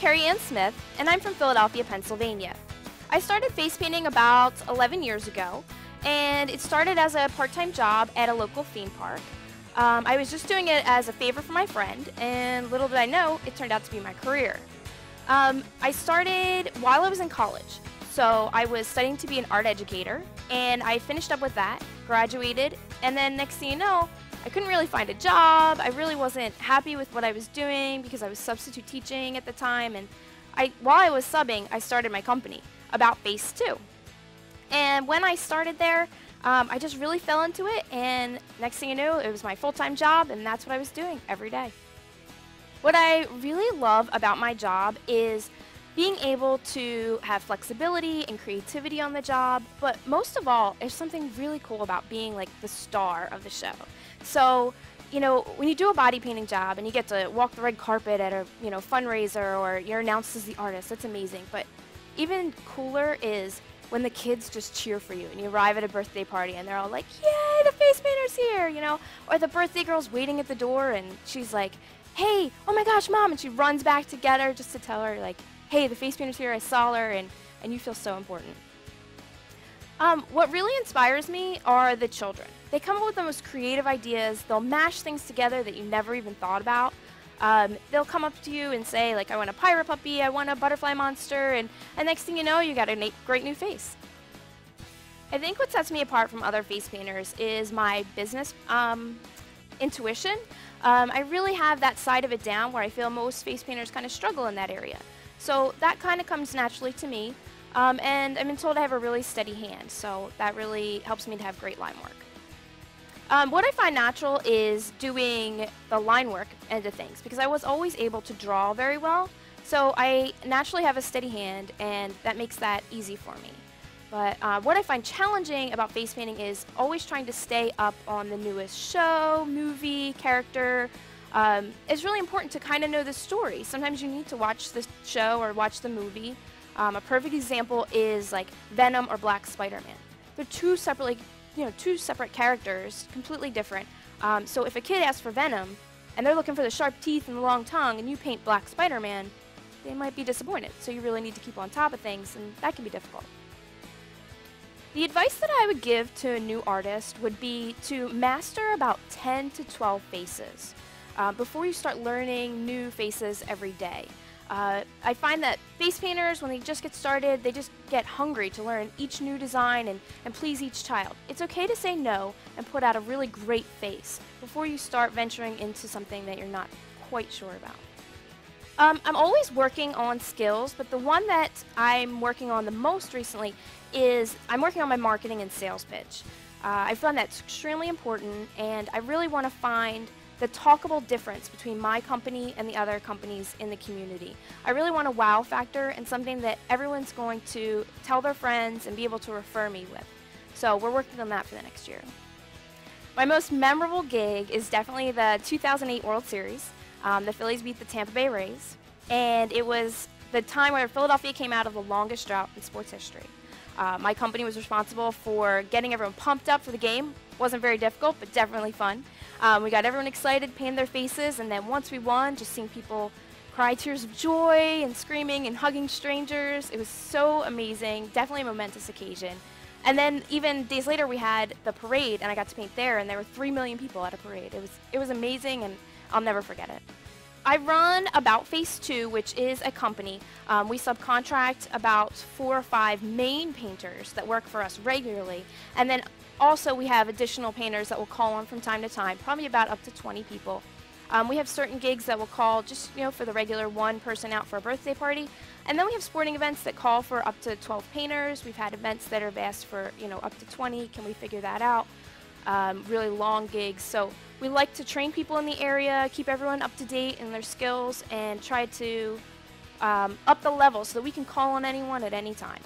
Kerry Smith, and I'm from Philadelphia, Pennsylvania. I started face painting about 11 years ago, and it started as a part-time job at a local theme park. I was just doing it as a favor for my friend, and little did I know, it turned out to be my career. I started while I was in college, so I was studying to be an art educator, and I finished up with that, graduated, and then next thing you know, I couldn't really find a job. I really wasn't happy with what I was doing because I was substitute teaching at the time, and while I was subbing, I started my company, About Face 2. And when I started there, I just really fell into it, and next thing you knew, it was my full-time job, and that's what I was doing every day. What I really love about my job is being able to have flexibility and creativity on the job, but most of all, there's something really cool about being like the star of the show. So, you know, when you do a body painting job and you get to walk the red carpet at a, fundraiser, or you're announced as the artist, that's amazing. But even cooler is when the kids just cheer for you and you arrive at a birthday party and they're all like, yay, the face painter's here, or the birthday girl's waiting at the door and she's like, hey, oh my gosh, Mom, and she runs back to get her just to tell her, like, hey, the face painter's here, I saw her, and you feel so important. What really inspires me are the children. They come up with the most creative ideas. They'll mash things together that you never even thought about. They'll come up to you and say, like, I want a pirate puppy, I want a butterfly monster, and next thing you know, you got a great new face. I think what sets me apart from other face painters is my business intuition. I really have that side of it down where I feel most face painters kind of struggle in that area. So that kind of comes naturally to me, and I've been told I have a really steady hand, so that really helps me to have great line work. What I find natural is doing the line work end of things, because I was always able to draw very well, so I naturally have a steady hand, and that makes that easy for me. But what I find challenging about face painting is always trying to stay up on the newest show, movie, character. It's really important to kind of know the story. Sometimes you need to watch the show or watch the movie. A perfect example is like Venom or Black Spider-Man. They're two separate characters, completely different. So if a kid asks for Venom and they're looking for the sharp teeth and the long tongue, and you paint Black Spider-Man, they might be disappointed. So you really need to keep on top of things, and that can be difficult. The advice that I would give to a new artist would be to master about 10 to 12 faces before you start learning new faces every day. I find that face painters, when they just get started, they just get hungry to learn each new design and please each child. It's okay to say no and put out a really great face before you start venturing into something that you're not quite sure about. I'm always working on skills, but the one that I'm working on the most recently is I'm working on my marketing and sales pitch. I found that's extremely important, and I really want to find the talkable difference between my company and the other companies in the community. I really want a wow factor and something that everyone's going to tell their friends and be able to refer me with. So we're working on that for the next year. My most memorable gig is definitely the 2008 World Series. The Phillies beat the Tampa Bay Rays, and it was the time where Philadelphia came out of the longest drought in sports history. My company was responsible for getting everyone pumped up for the game. Wasn't very difficult, but definitely fun. We got everyone excited, painted their faces, and then once we won, just seeing people cry tears of joy and screaming and hugging strangers. It was so amazing, definitely a momentous occasion. And then even days later, we had the parade, and I got to paint there, and there were 3 million people at a parade. It was amazing, and I'll never forget it. I run About Face 2, which is a company. We subcontract about 4 or 5 main painters that work for us regularly, and then also we have additional painters that will call on from time to time, probably about up to 20 people. We have certain gigs that will call just for the regular one person out for a birthday party, and then we have sporting events that call for up to 12 painters. We've had events that have asked for up to 20. Can we figure that out? Really long gigs. So we like to train people in the area, keep everyone up to date in their skills, and try to up the level so that we can call on anyone at any time.